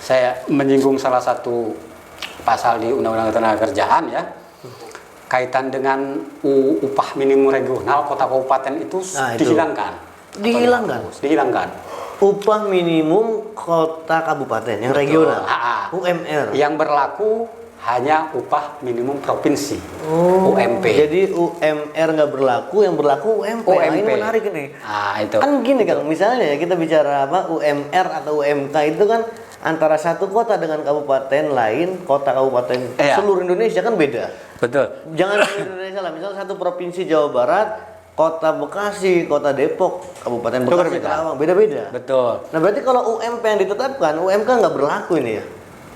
saya menyinggung salah satu pasal di Undang-Undang Ketenagakerjaan ya, kaitan dengan upah minimum regional kota kabupaten itu dihilangkan. Dihilangkan. Upah minimum kota kabupaten yang regional, UMR. Yang berlaku hanya upah minimum provinsi, UMP. Jadi UMR nggak berlaku, yang berlaku UMP. Nah, ini menarik nih. Itu. Kan gini Kang, misalnya ya kita bicara apa UMR atau UMK itu kan antara satu kota dengan kabupaten lain, kota kabupaten seluruh Indonesia kan beda. Betul. Jangan seluruh Indonesia lah, misalnya satu provinsi Jawa Barat, kota Bekasi, kota Depok, kabupaten Bekasi, Karawang, beda-beda. Betul. Nah berarti kalau UMP yang ditetapkan, UMK nggak berlaku ini ya?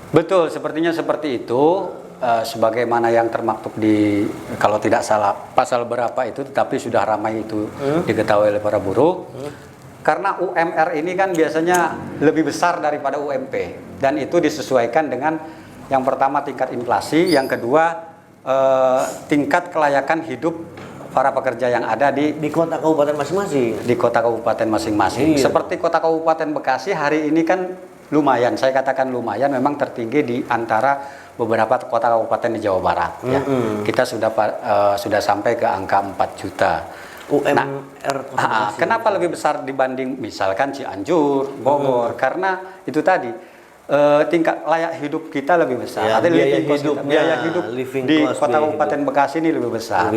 Betul, sepertinya seperti itu. Sebagaimana yang termaktub di, kalau tidak salah pasal berapa itu, tetapi sudah ramai itu diketahui oleh para buruh. Karena UMR ini kan biasanya lebih besar daripada UMP, dan itu disesuaikan dengan yang pertama tingkat inflasi, yang kedua tingkat kelayakan hidup para pekerja yang ada di kota kabupaten masing-masing. Di kota kabupaten masing-masing. Iya. Seperti kota kabupaten Bekasi hari ini kan lumayan, saya katakan lumayan, memang tertinggi di antara beberapa kota kabupaten di Jawa Barat. Ya. Kita sudah sampai ke angka 4 juta. UMR. Kenapa lebih besar dibanding misalkan Cianjur, Bogor? Karena itu tadi tingkat layak hidup kita lebih besar. Ya, biaya hidup di kota kabupaten Bekasi ini lebih besar.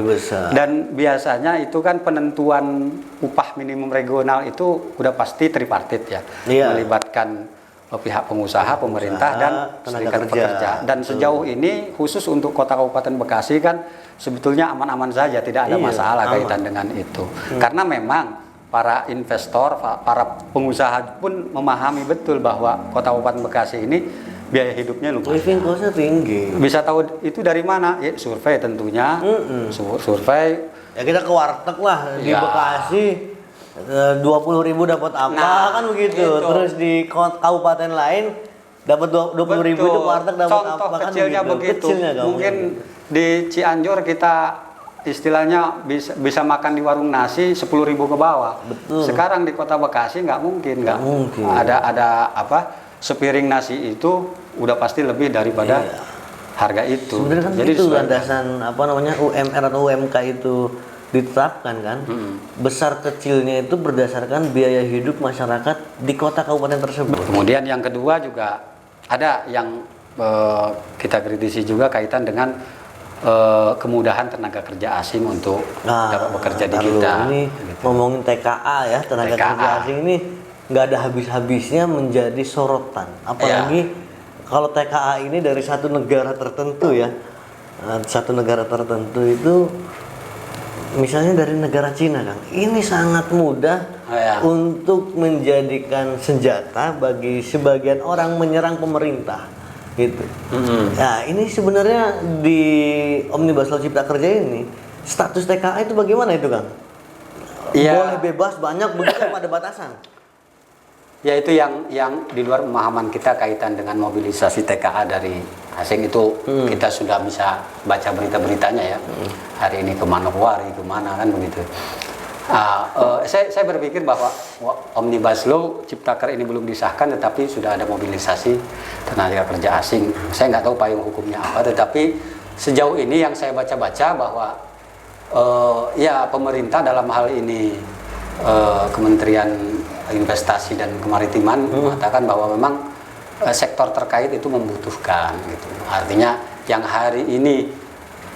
Dan biasanya itu kan penentuan upah minimum regional itu udah pasti tripartit ya, melibatkan pihak pengusaha, pemerintah, dan serikat pekerja. Dan sejauh ini khusus untuk kota kabupaten Bekasi kan sebetulnya aman-aman saja, tidak ada masalah kaitan dengan itu. Karena memang para investor, para pengusaha pun memahami betul bahwa kota kabupaten Bekasi ini biaya hidupnya lumayan. Living cost-nya tinggi. Bisa tahu itu dari mana? Ya, survei tentunya. Survei. Ya kita ke warteg lah di Bekasi. 20.000 dapat apa kan begitu. Itu. Terus di kabupaten lain dapat 20.000 itu warteg dapat apa kan kecilnya begitu. Mungkin di Cianjur kita istilahnya bisa makan di warung nasi 10.000 ke bawah. Betul. Sekarang di kota Bekasi nggak mungkin. Ada apa, sepiring nasi itu udah pasti lebih daripada harga itu. Sebenarnya kan jadi itu landasan apa namanya UMR atau UMK itu ditetapkan kan. Besar kecilnya itu berdasarkan biaya hidup masyarakat di kota kabupaten tersebut. Kemudian yang kedua juga ada yang kita kritisi juga kaitan dengan kemudahan tenaga kerja asing untuk dapat bekerja di kita. Ini gitu. Ngomongin TKA ya, tenaga kerja asing ini nggak ada habis-habisnya menjadi sorotan. Apalagi kalau TKA ini dari satu negara tertentu ya, satu negara tertentu itu, misalnya dari negara Cina Kang, ini sangat mudah untuk menjadikan senjata bagi sebagian orang menyerang pemerintah. Gitu. Nah ini sebenarnya di Omnibus Law Cipta Kerja ini status TKA itu bagaimana itu Kang? Boleh bebas banyak begitu ada batasan? Ya itu yang di luar pemahaman kita kaitan dengan mobilisasi TKA dari asing itu. Kita sudah bisa baca berita-beritanya ya. Hari ini ke Manokwari, kemana kan begitu. Saya berpikir bahwa Omnibus Law Cipta Kerja ini belum disahkan, tetapi sudah ada mobilisasi tenaga kerja asing. Saya nggak tahu payung hukumnya apa, tetapi sejauh ini yang saya baca-baca bahwa ya pemerintah dalam hal ini Kementerian Investasi dan Kemaritiman mengatakan bahwa memang sektor terkait itu membutuhkan gitu. Artinya yang hari ini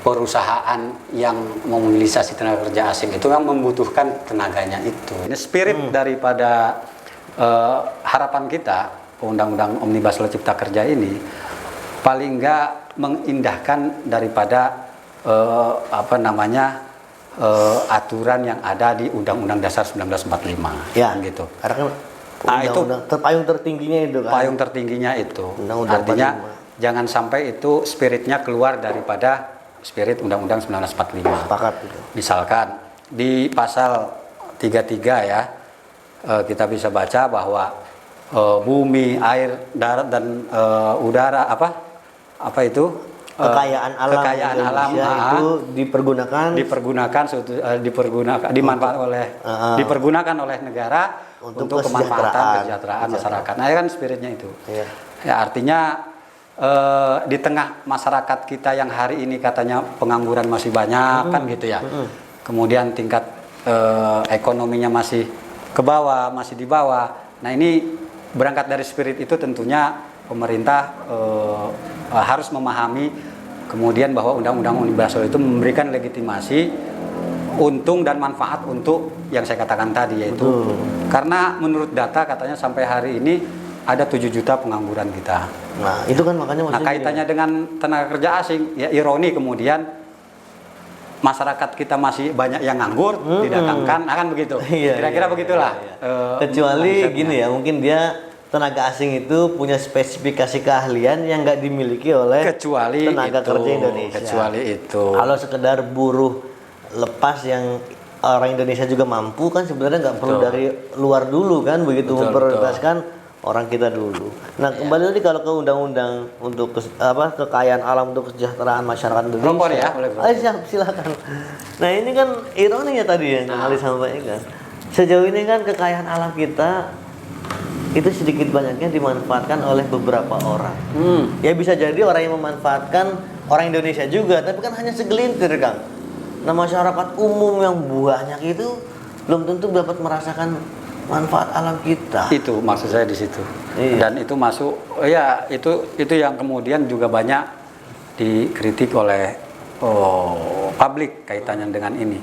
perusahaan yang memobilisasi tenaga kerja asing itu kan membutuhkan tenaganya itu. Ini spirit daripada harapan kita, Undang-Undang Omnibus Law Cipta Kerja ini paling enggak mengindahkan daripada aturan yang ada di Undang-Undang Dasar 1945. Ya, gitu. Karena kan itu payung tertingginya itu kan. Payung tertingginya itu. Artinya jangan sampai itu spiritnya keluar daripada spirit Undang-Undang 1945. Sepakat itu. Misalkan di pasal 33 ya, kita bisa baca bahwa bumi, air, darat dan udara kekayaan alam itu dipergunakan oleh negara untuk kemanfaatan kesejahteraan masyarakat. Nah, kan spiritnya itu. Ya artinya di tengah masyarakat kita yang hari ini katanya pengangguran masih banyak kan gitu ya. Kemudian tingkat ekonominya masih ke bawah, masih di bawah. Nah ini berangkat dari spirit itu tentunya pemerintah harus memahami kemudian bahwa Undang-Undang Omnibus Law itu memberikan legitimasi untung dan manfaat untuk yang saya katakan tadi, yaitu karena menurut data katanya sampai hari ini ada 7 juta pengangguran kita. Nah itu kan makanya Nah kaitannya dengan tenaga kerja asing, ya ironi kemudian masyarakat kita masih banyak yang nganggur, didatangkan, akan begitu. Kira-kira begitulah. Kecuali gini ya, mungkin dia tenaga asing itu punya spesifikasi keahlian yang nggak dimiliki oleh tenaga kerja Indonesia. Kecuali itu. Kalau sekedar buruh lepas yang orang Indonesia juga mampu kan sebenarnya nggak perlu dari luar dulu kan, begitu memprioritaskan orang kita dulu. Nah kembali tadi kalau ke undang-undang untuk kekayaan alam untuk kesejahteraan masyarakat Indonesia. Silakan. Nah ini kan ironinya tadi yang Ali sampaikan. Sejauh ini kan kekayaan alam kita itu sedikit banyaknya dimanfaatkan oleh beberapa orang. Ya bisa jadi orang yang memanfaatkan orang Indonesia juga, tapi kan hanya segelintir Kang. Nah masyarakat umum yang banyak itu belum tentu dapat merasakan manfaat alam kita. Itu maksud saya di situ. Dan itu masuk ya itu yang kemudian juga banyak dikritik oleh publik kaitannya dengan ini.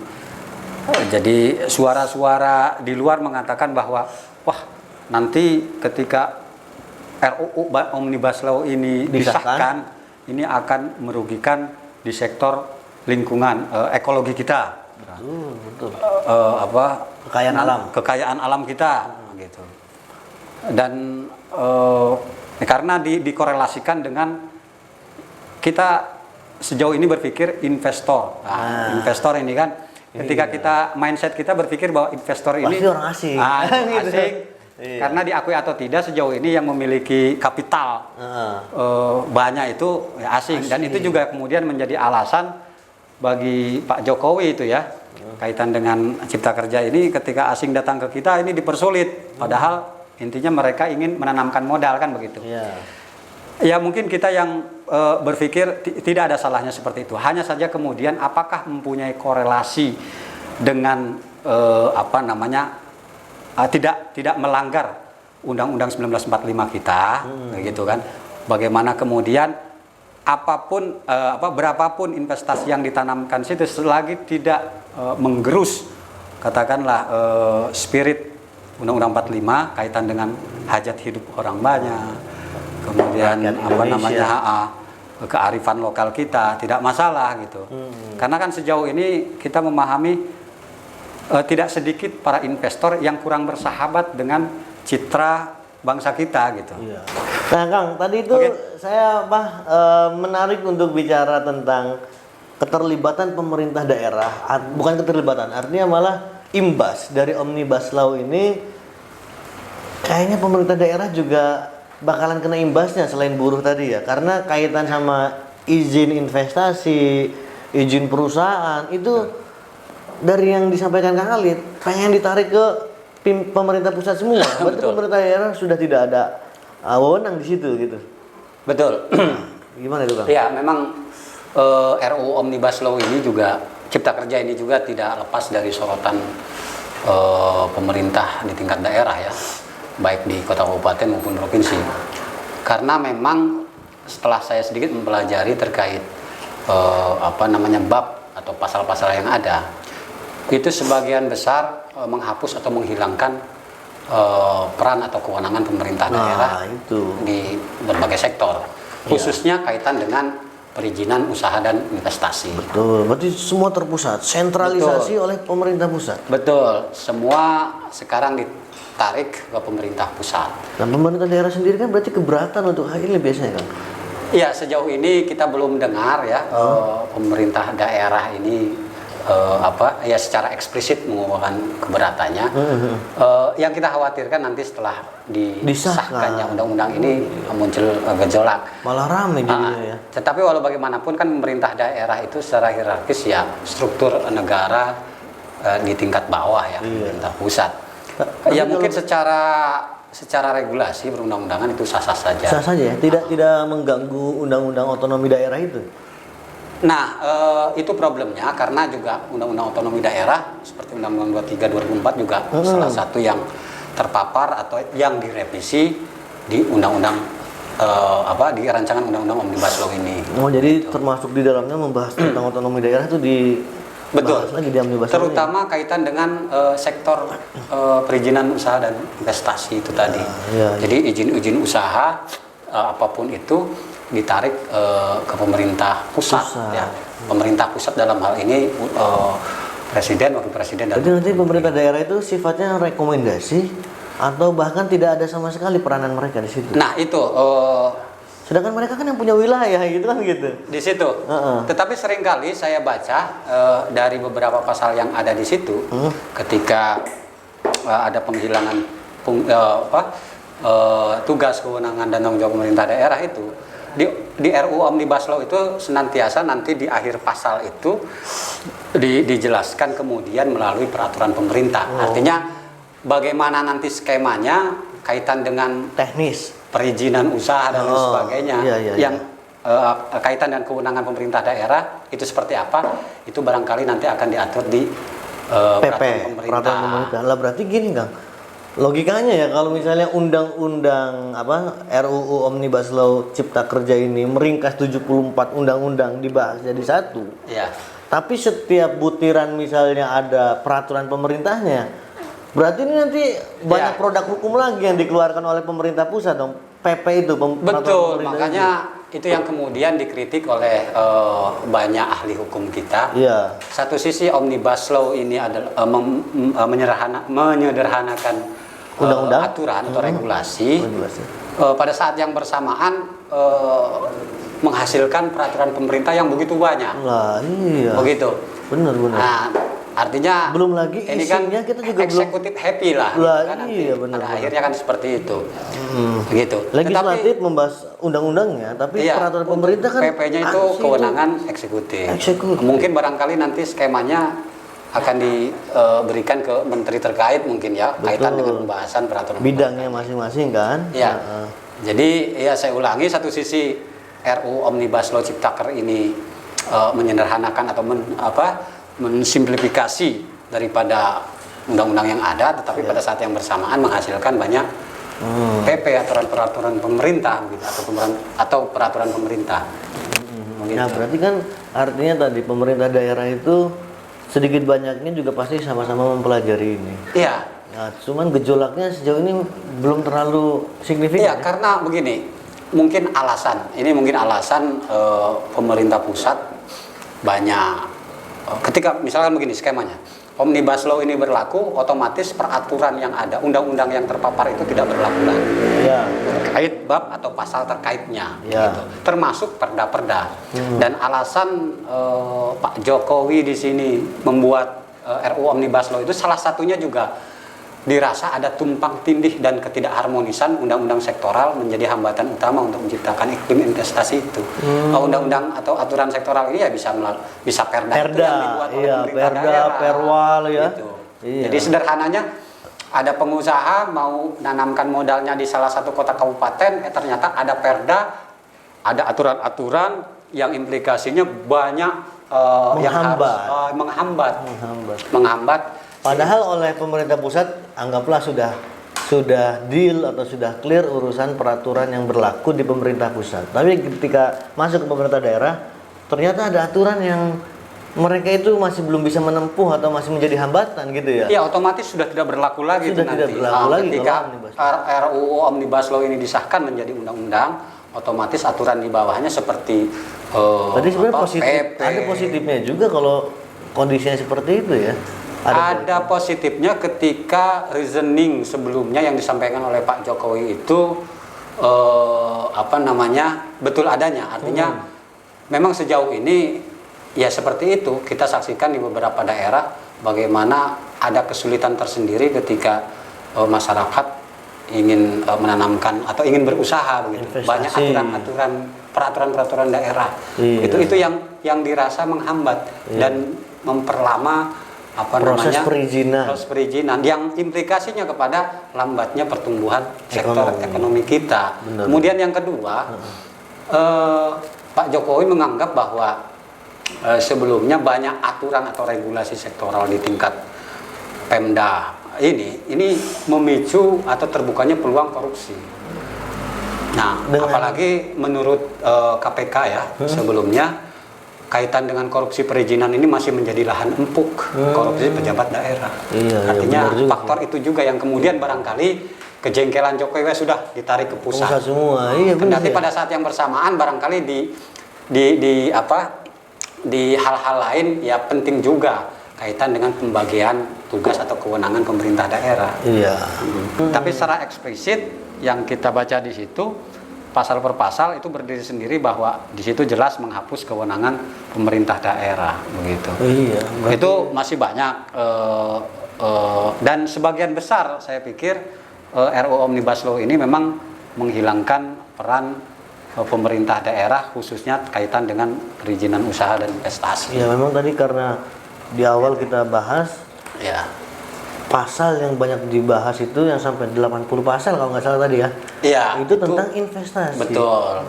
Jadi suara-suara di luar mengatakan bahwa wah nanti ketika RUU Omnibus Law ini disahkan ini akan merugikan di sektor lingkungan ekologi kita. Betul. Kekayaan alam kita gitu. Dan karena dikorelasikan dengan kita sejauh ini berpikir investor. Investor ini kan ketika kita mindset kita berpikir bahwa investor ini pasti orang asing. Asing. Karena diakui atau tidak sejauh ini yang memiliki kapital banyak itu ya asing. Dan itu juga kemudian menjadi alasan bagi Pak Jokowi itu ya kaitan dengan cipta kerja ini, ketika asing datang ke kita ini dipersulit, padahal intinya mereka ingin menanamkan modal kan begitu. Ya mungkin kita yang berpikir tidak ada salahnya seperti itu, hanya saja kemudian apakah mempunyai korelasi dengan tidak melanggar Undang-Undang 1945 kita, begitu kan? Bagaimana kemudian apapun berapapun investasi yang ditanamkan situ selagi tidak menggerus katakanlah spirit Undang-Undang 45 kaitan dengan hajat hidup orang banyak, kemudian kearifan lokal kita, tidak masalah gitu. Karena kan sejauh ini kita memahami tidak sedikit para investor yang kurang bersahabat dengan citra bangsa kita gitu. Nah Kang, tadi itu saya menarik untuk bicara tentang keterlibatan pemerintah daerah, bukan keterlibatan, artinya malah imbas dari Omnibus Law ini kayaknya pemerintah daerah juga bakalan kena imbasnya selain buruh tadi ya, karena kaitan sama izin investasi, izin perusahaan itu dari yang disampaikan Kang Khalid pengen ditarik ke pemerintah pusat semua. Berarti pemerintah daerah sudah tidak ada wewenang di situ gitu. Betul. Gimana itu Kang? Ya memang RUU Omnibus Law ini juga cipta kerja ini juga tidak lepas dari sorotan pemerintah di tingkat daerah ya, baik di kota kabupaten maupun provinsi. Karena memang setelah saya sedikit mempelajari terkait bab atau pasal-pasal yang ada, itu sebagian besar menghapus atau menghilangkan peran atau kewenangan pemerintah daerah di berbagai sektor, khususnya kaitan dengan perizinan usaha dan investasi. Betul, berarti semua terpusat, sentralisasi oleh pemerintah pusat. Betul, semua sekarang ditarik ke pemerintah pusat. Nah, pemerintah daerah sendiri kan berarti keberatan untuk hal ini biasanya kan? Iya, sejauh ini kita belum dengar ya pemerintah daerah ini secara eksplisit mengumumkan keberatannya. Yang kita khawatirkan nanti setelah disahkannya undang-undang ini muncul gejolak. Malah ramai jadinya ya. Tetapi walau bagaimanapun kan pemerintah daerah itu secara hierarkis ya struktur negara di tingkat bawah ya, pemerintah pusat. Ya mungkin secara secara regulasi berundang-undangan itu sah-sah saja. Sah saja ya, tidak mengganggu undang-undang otonomi daerah itu. Nah, itu problemnya karena juga undang-undang otonomi daerah seperti Undang-Undang 23 2004 juga salah satu yang terpapar atau yang direvisi di undang-undang di rancangan undang-undang Omnibus Law ini. Oh, jadi termasuk di dalamnya membahas tentang otonomi daerah itu Betul. lagi di Omnibus Law. Terutama kaitan dengan sektor perizinan usaha dan investasi itu tadi. Iya. Jadi izin-izin usaha apapun itu ditarik ke pemerintah pusat. Ya. Pemerintah pusat dalam hal ini presiden, wakil presiden dan. Jadi nanti pemerintah daerah itu sifatnya rekomendasi atau bahkan tidak ada sama sekali peranan mereka di situ. Nah, itu sedangkan mereka kan yang punya wilayah gitu kan gitu. di situ. Tetapi seringkali saya baca dari beberapa pasal yang ada di situ ketika ada penghilangan tugas kewenangan dan tanggung jawab pemerintah daerah itu di RUU Omnibus Law itu senantiasa nanti di akhir pasal itu dijelaskan kemudian melalui peraturan pemerintah. Artinya bagaimana nanti skemanya kaitan dengan Teknis. perizinan usaha dan lain sebagainya yang kaitan dengan kewenangan pemerintah daerah itu seperti apa, itu barangkali nanti akan diatur di PP, peraturan pemerintah. Lah berarti gini Kang, logikanya ya kalau misalnya undang-undang RUU Omnibus Law Cipta Kerja ini meringkas 74 undang-undang dibahas jadi satu. Ya. Tapi setiap butiran misalnya ada peraturan pemerintahnya, berarti ini nanti banyak produk hukum lagi yang dikeluarkan oleh pemerintah pusat dong. PP itu betul, makanya itu yang kemudian dikritik oleh banyak ahli hukum kita. Iya. Satu sisi Omnibus Law ini adalah menyederhanakan undang-undang aturan atau regulasi. Pada saat yang bersamaan menghasilkan peraturan pemerintah yang begitu banyak. Lah, iya. Begitu. Benar. Nah, artinya belum lagi ini kan kita juga eksekutif happy lah. Lah, gitu kan, benar. pada akhirnya kan seperti itu. Begitu. Legislatif membahas undang-undangnya, tapi peraturan pemerintah kan PP-nya itu kewenangan eksekutif. Mungkin barangkali nanti skemanya akan diberikan ke menteri terkait mungkin ya, kaitan dengan pembahasan peraturan bidangnya masing-masing kan. Ya. Jadi ya saya ulangi, satu sisi RUU Omnibus Law Ciptaker ini menyederhanakan atau mensimplifikasi daripada undang-undang yang ada, tetapi pada saat yang bersamaan menghasilkan banyak PP, aturan-peraturan pemerintah gitu, atau peraturan pemerintah. Nah, berarti kan artinya tadi pemerintah daerah itu sedikit banyaknya juga pasti sama-sama mempelajari ini. Iya. Nah, cuman gejolaknya sejauh ini belum terlalu signifikan. Iya, karena begini, mungkin alasan pemerintah pusat banyak ketika misalkan begini skemanya, Omnibus Law ini berlaku, otomatis peraturan yang ada, undang-undang yang terpapar itu tidak berlaku lagi. Ya. Terkait bab atau pasal terkaitnya, ya. Gitu. Termasuk perda-perda. Dan alasan Pak Jokowi di sini membuat RUU Omnibus Law itu salah satunya juga dirasa ada tumpang tindih dan ketidakharmonisan undang-undang sektoral menjadi hambatan utama untuk menciptakan iklim investasi itu. Undang-undang atau aturan sektoral ini ya bisa perda itu yang dibuat oleh pemerintah daerah. Perwal ya. Gitu. Jadi sederhananya ada pengusaha mau menanamkan modalnya di salah satu kota kabupaten, ternyata ada perda, ada aturan-aturan yang implikasinya banyak yang harus menghambat. Padahal oleh pemerintah pusat anggaplah sudah deal atau sudah clear urusan peraturan yang berlaku di pemerintah pusat. Tapi ketika masuk ke pemerintah daerah, ternyata ada aturan yang mereka itu masih belum bisa menempuh atau masih menjadi hambatan gitu ya. Iya, otomatis sudah tidak berlaku lagi sudah tidak berlaku lagi ketika RUU Omnibus Law ini disahkan menjadi undang-undang, otomatis aturan di bawahnya seperti tadi sebenarnya ada positifnya juga kalau kondisinya seperti itu ya. Ada positifnya ketika reasoning sebelumnya yang disampaikan oleh Pak Jokowi itu betul adanya. Artinya memang sejauh ini ya seperti itu kita saksikan di beberapa daerah bagaimana ada kesulitan tersendiri ketika masyarakat ingin menanamkan atau ingin berusaha begitu. Investasi. Banyak aturan-aturan, peraturan-peraturan daerah. Iya. Itu yang dirasa menghambat dan memperlama proses perizinan yang implikasinya kepada lambatnya pertumbuhan sektor ekonomi kita. Benar. Kemudian yang kedua, Pak Jokowi menganggap bahwa sebelumnya banyak aturan atau regulasi sektoral di tingkat Pemda ini memicu atau terbukanya peluang korupsi. Nah, apalagi menurut KPK ya, sebelumnya kaitan dengan korupsi perizinan ini masih menjadi lahan empuk korupsi pejabat daerah. Artinya faktor itu juga yang kemudian barangkali kejengkelan Jokowi sudah ditarik ke pusat. Semua. Kendati pada saat yang bersamaan barangkali di hal-hal lain ya penting juga kaitan dengan pembagian tugas atau kewenangan pemerintah daerah. Tapi secara eksplisit yang kita baca di situ pasal per pasal itu berdiri sendiri bahwa di situ jelas menghapus kewenangan pemerintah daerah begitu. Itu masih banyak dan sebagian besar saya pikir RUU Omnibus Law ini memang menghilangkan peran pemerintah daerah khususnya kaitan dengan perizinan usaha dan investasi. Ya memang tadi karena di awal kita bahas pasal yang banyak dibahas itu yang sampai 80 pasal kalau nggak salah tadi ya. Itu tentang investasi. Betul.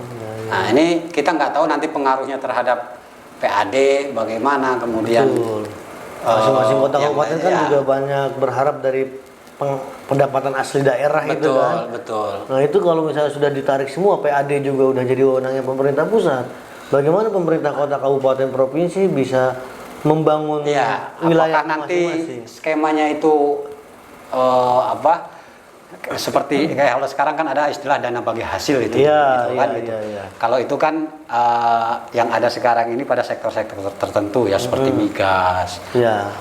Nah ini kita nggak tahu nanti pengaruhnya terhadap PAD bagaimana kemudian. Masing-masing kota kabupaten kan juga banyak berharap dari pendapatan asli daerah itu kan. Betul. Nah itu kalau misalnya sudah ditarik semua PAD juga udah jadi wewenangnya pemerintah pusat. Bagaimana pemerintah kota kabupaten provinsi bisa membangun wilayah nanti masing-masing? Skemanya itu seperti kayak kalau sekarang kan ada istilah dana bagi hasil itu Kalau itu kan yang ada sekarang ini pada sektor-sektor tertentu ya seperti migas,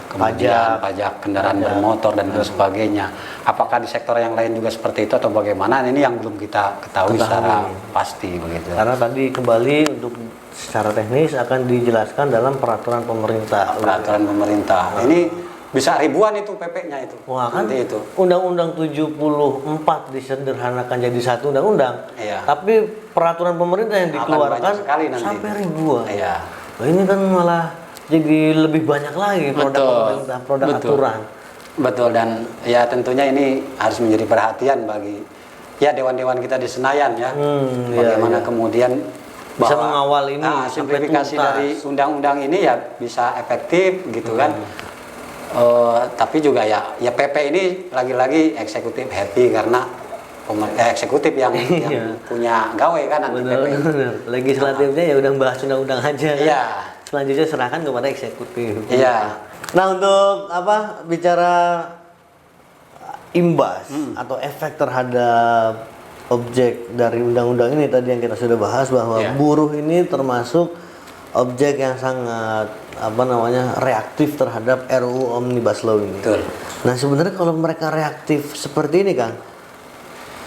kemudian pajak kendaraan bermotor dan lain sebagainya. Apakah di sektor yang lain juga seperti itu atau bagaimana? Ini yang belum kita ketahui secara pasti begitu. Karena tadi kembali untuk secara teknis akan dijelaskan dalam peraturan pemerintah. Ini bisa ribuan itu PP-nya itu. Wah kan itu. Undang-Undang 74 disederhanakan jadi satu undang-undang. Tapi peraturan pemerintah yang dikeluarkan sampai ribuan. Nah, ini kan malah jadi lebih banyak lagi produk pemerintah, produk aturan. Betul, dan ya tentunya ini harus menjadi perhatian bagi dewan-dewan kita di Senayan ya. Bagaimana kemudian bisa mengawal ini simplifikasi dari undang-undang ini ya bisa efektif gitu kan. Tapi juga ya PP ini lagi-lagi eksekutif happy karena eksekutif yang punya gawe kan nanti PP. Legislatifnya ya udah bahas undang-undang aja. Selanjutnya serahkan kepada eksekutif. Nah untuk bicara imbas atau efek terhadap objek dari undang-undang ini tadi yang kita sudah bahas bahwa buruh ini termasuk objek yang sangat reaktif terhadap RUU Omnibus Law ini. Betul. Nah sebenarnya kalau mereka reaktif seperti ini Kang,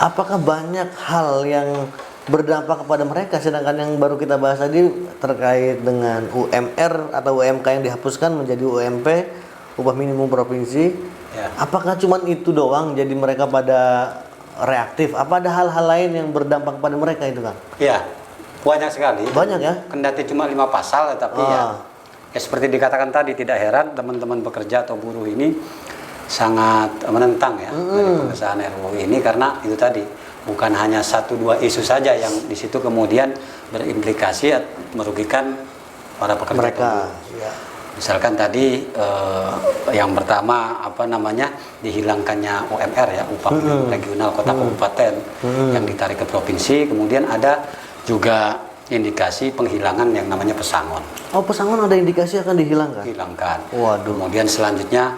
apakah banyak hal yang berdampak kepada mereka, sedangkan yang baru kita bahas tadi terkait dengan UMR atau UMK yang dihapuskan menjadi UMP, upah minimum provinsi. Apakah cuman itu doang jadi mereka pada reaktif? Apa ada hal-hal lain yang berdampak kepada mereka itu Kang? Banyak sekali. Banyak ya? Kendati cuma 5 pasal tapi ya seperti dikatakan tadi tidak heran teman-teman pekerja atau buruh ini sangat menentang ya dari pengesahan RUU ini karena itu tadi bukan hanya 1-2 isu saja yang di situ kemudian berimplikasi merugikan para pekerja mereka. Misalkan tadi yang pertama dihilangkannya UMR ya upah minimum regional kota kabupaten yang ditarik ke provinsi, kemudian ada juga indikasi penghilangan yang namanya pesangon. Pesangon ada indikasi akan dihilangkan? Waduh. Kemudian selanjutnya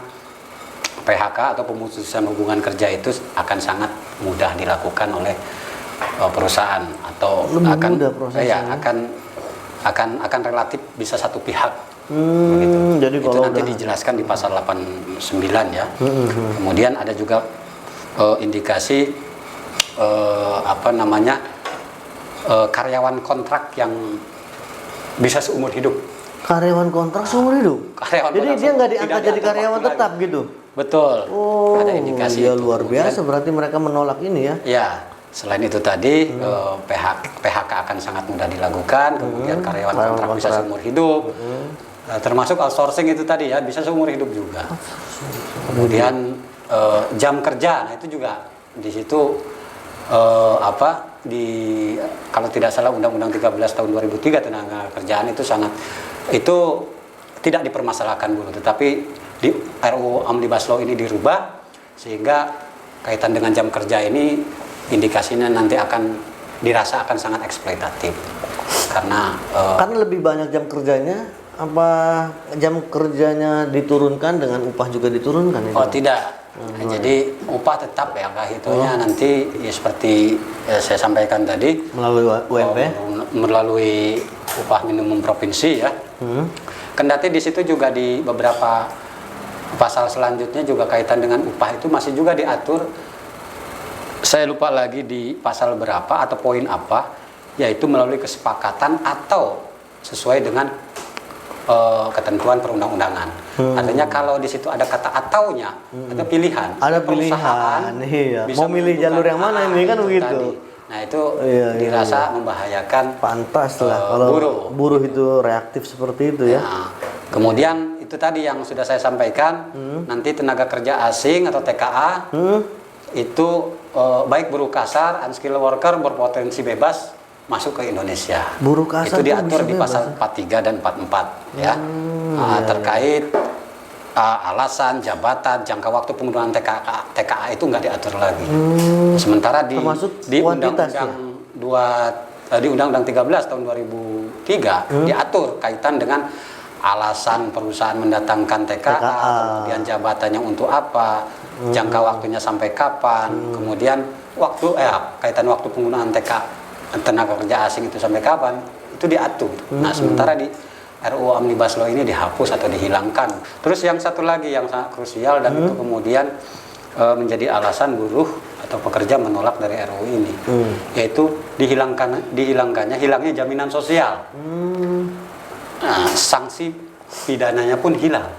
PHK atau pemutusan hubungan kerja itu akan sangat mudah dilakukan oleh perusahaan atau akan relatif bisa satu pihak. Begitu. Jadi itu nanti dijelaskan di pasal 89 ya. Kemudian ada juga indikasi karyawan kontrak yang bisa seumur hidup. Karyawan kontrak seumur hidup? Jadi dia nggak diangkat jadi karyawan tetap gitu? Betul. Ada indikasi itu. Luar biasa, berarti mereka menolak ini ya? Selain itu tadi PHK akan sangat mudah dilakukan, kemudian karyawan kontrak bisa seumur hidup. Termasuk outsourcing itu tadi ya, bisa seumur hidup juga. Kemudian jam kerja, nah itu juga di situ kalau tidak salah Undang-Undang 13 tahun 2003 tenaga kerjaan itu tidak dipermasalahkan buruh, tetapi di RUU Omnibus Law ini dirubah sehingga kaitan dengan jam kerja ini indikasinya nanti dirasa akan sangat eksploitatif karena kan lebih banyak jam kerjanya, apa jam kerjanya diturunkan dengan upah juga diturunkan itu? Oh tidak. Jadi upah tetap ya hitungnya nanti ya seperti saya sampaikan tadi melalui UMP, melalui upah minimum provinsi ya. Kendati di situ juga di beberapa pasal selanjutnya juga kaitan dengan upah itu masih juga diatur. Saya lupa lagi di pasal berapa atau poin apa, yaitu melalui kesepakatan atau sesuai dengan ketentuan perundang-undangan. Artinya kalau di situ ada kata ataunya, ada pilihan. Ada pilihan, iya. Mau milih jalur yang mana ini kan begitu. Tadi. Nah itu dirasa membahayakan. Pantas lah kalau buruh itu reaktif seperti itu ya. Nah, kemudian itu tadi yang sudah saya sampaikan, nanti tenaga kerja asing atau TKA itu baik buruh kasar, unskilled worker berpotensi bebas masuk ke Indonesia. Buruh kasar itu diatur di pasal 43 dan 44 ya. Terkait alasan, jabatan, jangka waktu penggunaan TKA itu nggak diatur lagi. Sementara di Undang-Undang 13 tahun 2003 diatur kaitan dengan alasan perusahaan mendatangkan TKA, kemudian jabatannya untuk apa, jangka waktunya sampai kapan, kemudian kaitan waktu penggunaan tenaga kerja asing itu sampai kapan, itu diatur. Nah, sementara di RUU Omnibus Law ini dihapus atau dihilangkan. Terus yang satu lagi yang sangat krusial dan itu kemudian menjadi alasan buruh atau pekerja menolak dari RUU ini, yaitu hilangnya jaminan sosial. Nah, sanksi pidananya pun hilang.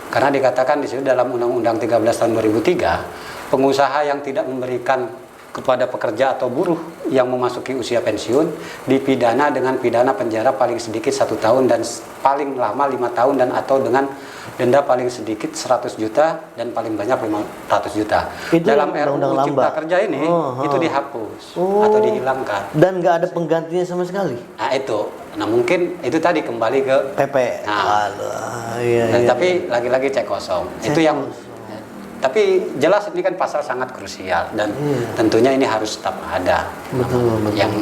Karena dikatakan di situ dalam Undang-Undang 13 tahun 2003, pengusaha yang tidak memberikan kepada pekerja atau buruh yang memasuki usia pensiun dipidana dengan pidana penjara paling sedikit 1 tahun dan paling lama 5 tahun dan atau dengan denda paling sedikit 100 juta dan paling banyak 500 juta. Itu dalam RUU Cipta Kerja ini itu dihapus atau dihilangkan. Dan nggak ada penggantinya sama sekali. Nah itu, mungkin itu tadi kembali ke PP. Nah, tapi lagi-lagi cek kosong. Itu yang. Tapi jelas ini kan pasal sangat krusial dan tentunya ini harus tetap ada yang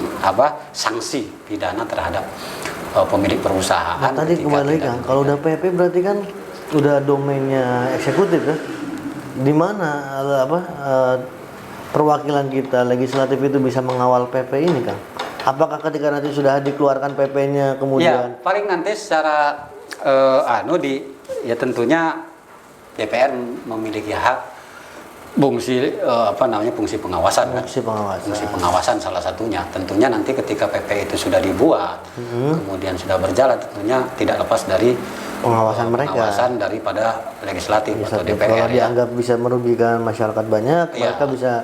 sanksi pidana terhadap pemilik perusahaan. Nah, tadi kembali kan kalau udah PP berarti kan udah domainnya eksekutif ya. Di mana perwakilan kita legislatif itu bisa mengawal PP ini kan? Apakah ketika nanti sudah dikeluarkan PP-nya kemudian? Ya, paling nanti secara tentunya DPR memiliki hak fungsi pengawasan. Fungsi pengawasan salah satunya. Tentunya nanti ketika PP itu sudah dibuat, kemudian sudah berjalan, tentunya tidak lepas dari pengawasan daripada legislatif atau DPR. Kalau dianggap bisa merugikan masyarakat banyak, mereka bisa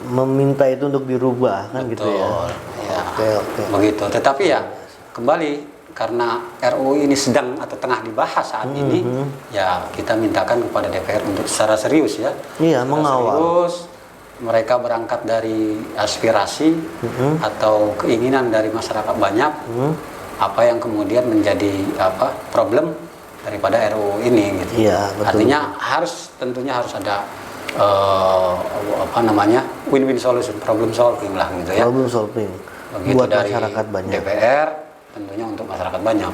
meminta itu untuk dirubah kan. Betul, gitu ya. Oke. Begitu. Tetapi ya kembali karena RUU ini sedang atau tengah dibahas saat ini, ya kita mintakan kepada DPR untuk secara serius ya. Iya, mengawal. Serius, mereka berangkat dari aspirasi atau keinginan dari masyarakat banyak, apa yang kemudian menjadi problem daripada RUU ini gitu. Iya, betul. Artinya tentunya harus ada win-win solution, problem solving lah gitu ya. Problem solving. Begitu buat dari masyarakat banyak. DPR tentunya untuk masyarakat banyak.